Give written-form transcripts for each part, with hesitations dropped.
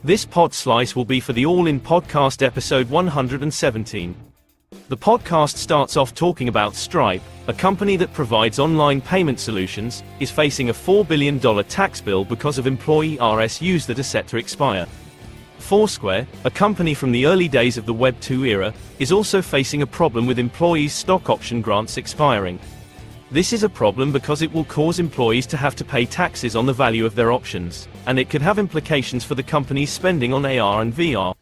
This pod slice will be for the All In Podcast episode 117. The podcast starts off talking about Stripe, a company that provides online payment solutions, is facing a $4 billion tax bill because of employee RSUs that are set to expire. Foursquare, a company from the early days of the Web 2 era, is also facing a problem with employees' stock option grants expiring. This is a problem because it will cause employees to have to pay taxes on the value of their options, and it could have implications for the company's spending on AR and VR.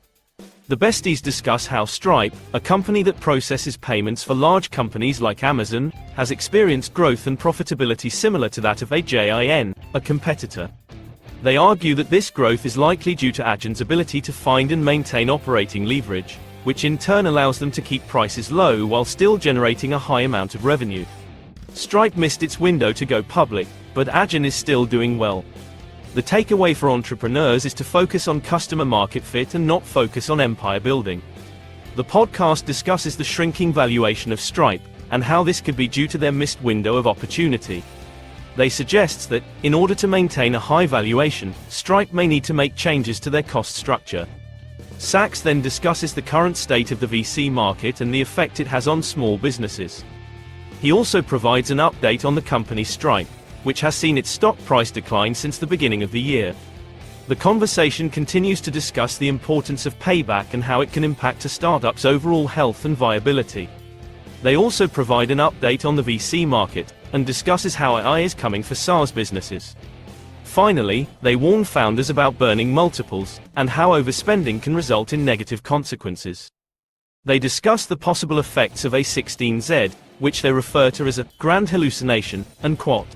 The besties discuss how Stripe, a company that processes payments for large companies like Amazon, has experienced growth and profitability similar to that of AJIN, a competitor. They argue that this growth is likely due to Adyen's ability to find and maintain operating leverage, which in turn allows them to keep prices low while still generating a high amount of revenue. Stripe missed its window to go public, but Adyen is still doing well. The takeaway for entrepreneurs is to focus on customer market fit and not focus on empire building. The podcast discusses the shrinking valuation of Stripe, and how this could be due to their missed window of opportunity. They suggest that, in order to maintain a high valuation, Stripe may need to make changes to their cost structure. Sachs then discusses the current state of the VC market and the effect it has on small businesses. He also provides an update on the company Stripe, which has seen its stock price decline since the beginning of the year. The conversation continues to discuss the importance of payback and how it can impact a startup's overall health and viability. They also provide an update on the VC market, and discusses how AI is coming for SaaS businesses. Finally, they warn founders about burning multiples, and how overspending can result in negative consequences. They discuss the possible effects of A16Z, which they refer to as a grand hallucination, and quote.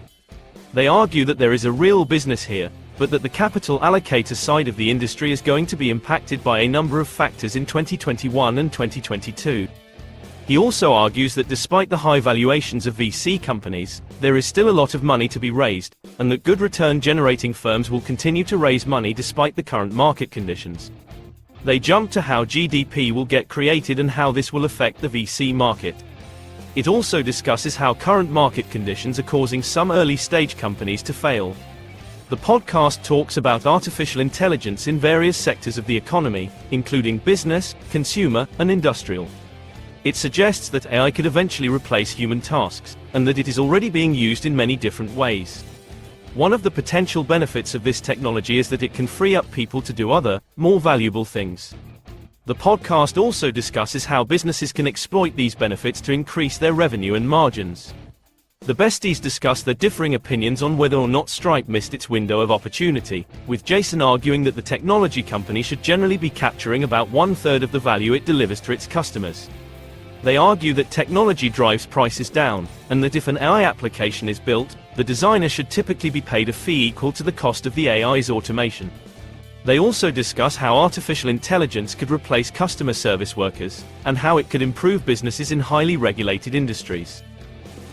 They argue that there is a real business here, but that the capital allocator side of the industry is going to be impacted by a number of factors in 2021 and 2022. He also argues that despite the high valuations of VC companies, there is still a lot of money to be raised, and that good return-generating firms will continue to raise money despite the current market conditions. They jump to how GDP will get created and how this will affect the VC market. It also discusses how current market conditions are causing some early-stage companies to fail. The podcast talks about artificial intelligence in various sectors of the economy, including business, consumer, and industrial. It suggests that AI could eventually replace human tasks, and that it is already being used in many different ways. One of the potential benefits of this technology is that it can free up people to do other, more valuable things. The podcast also discusses how businesses can exploit these benefits to increase their revenue and margins. The besties discuss their differing opinions on whether or not Stripe missed its window of opportunity, with Jason arguing that the technology company should generally be capturing about 1/3 of the value it delivers to its customers. They argue that technology drives prices down, and that if an AI application is built, the designer should typically be paid a fee equal to the cost of the AI's automation. They also discuss how artificial intelligence could replace customer service workers, and how it could improve businesses in highly regulated industries.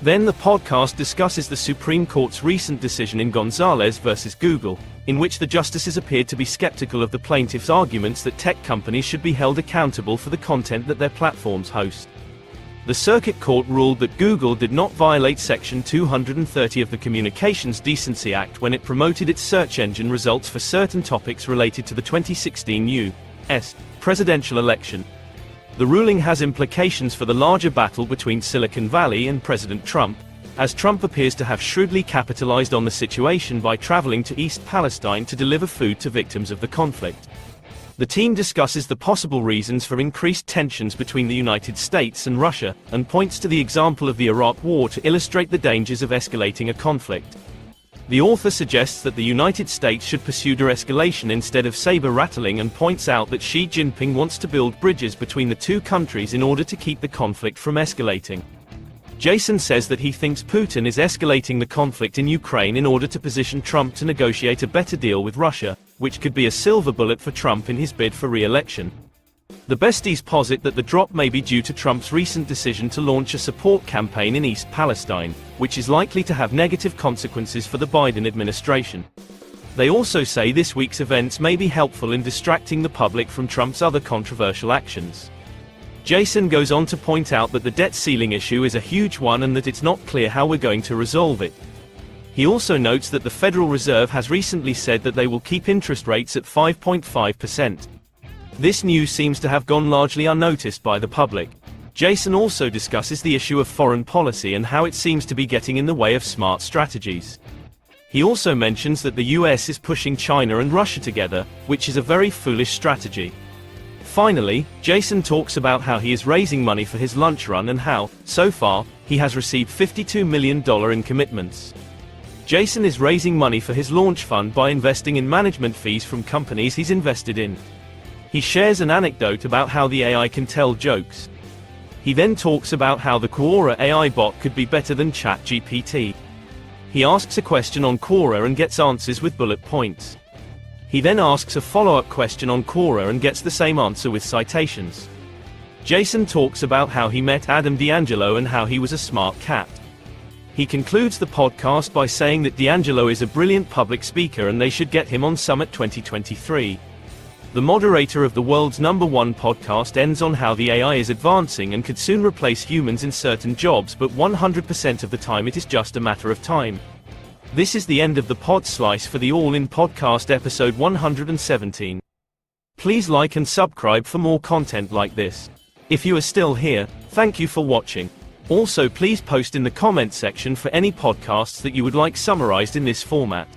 Then the podcast discusses the Supreme Court's recent decision in Gonzalez versus Google, in which the justices appeared to be skeptical of the plaintiffs' arguments that tech companies should be held accountable for the content that their platforms host. The Circuit Court ruled that Google did not violate Section 230 of the Communications Decency Act when it promoted its search engine results for certain topics related to the 2016 U.S. presidential election. The ruling has implications for the larger battle between Silicon Valley and President Trump, as Trump appears to have shrewdly capitalized on the situation by traveling to East Palestine to deliver food to victims of the conflict. The team discusses the possible reasons for increased tensions between the United States and Russia, and points to the example of the Iraq War to illustrate the dangers of escalating a conflict. The author suggests that the United States should pursue de-escalation instead of saber-rattling, and points out that Xi Jinping wants to build bridges between the two countries in order to keep the conflict from escalating. Jason says that he thinks Putin is escalating the conflict in Ukraine in order to position Trump to negotiate a better deal with Russia, which could be a silver bullet for Trump in his bid for re-election. The besties posit that the drop may be due to Trump's recent decision to launch a support campaign in East Palestine, which is likely to have negative consequences for the Biden administration. They also say this week's events may be helpful in distracting the public from Trump's other controversial actions. Jason goes on to point out that the debt ceiling issue is a huge one and that it's not clear how we're going to resolve it. He also notes that the Federal Reserve has recently said that they will keep interest rates at 5.5%. This news seems to have gone largely unnoticed by the public. Jason also discusses the issue of foreign policy and how it seems to be getting in the way of smart strategies. He also mentions that the US is pushing China and Russia together, which is a very foolish strategy. Finally, Jason talks about how he is raising money for his lunch run and how, so far, he has received $52 million in commitments. Jason is raising money for his launch fund by investing in management fees from companies he's invested in. He shares an anecdote about how the AI can tell jokes. He then talks about how the Quora AI bot could be better than ChatGPT. He asks a question on Quora and gets answers with bullet points. He then asks a follow-up question on Quora and gets the same answer with citations. Jason talks about how he met Adam D'Angelo and how he was a smart cat. He concludes the podcast by saying that D'Angelo is a brilliant public speaker and they should get him on Summit 2023. The moderator of the world's #1 podcast ends on how the AI is advancing and could soon replace humans in certain jobs, but 100% of the time it is just a matter of time. This is the end of the pod slice for the All In Podcast episode 117. Please like and subscribe for more content like this. If you are still here, thank you for watching. Also, please post in the comment section for any podcasts that you would like summarized in this format.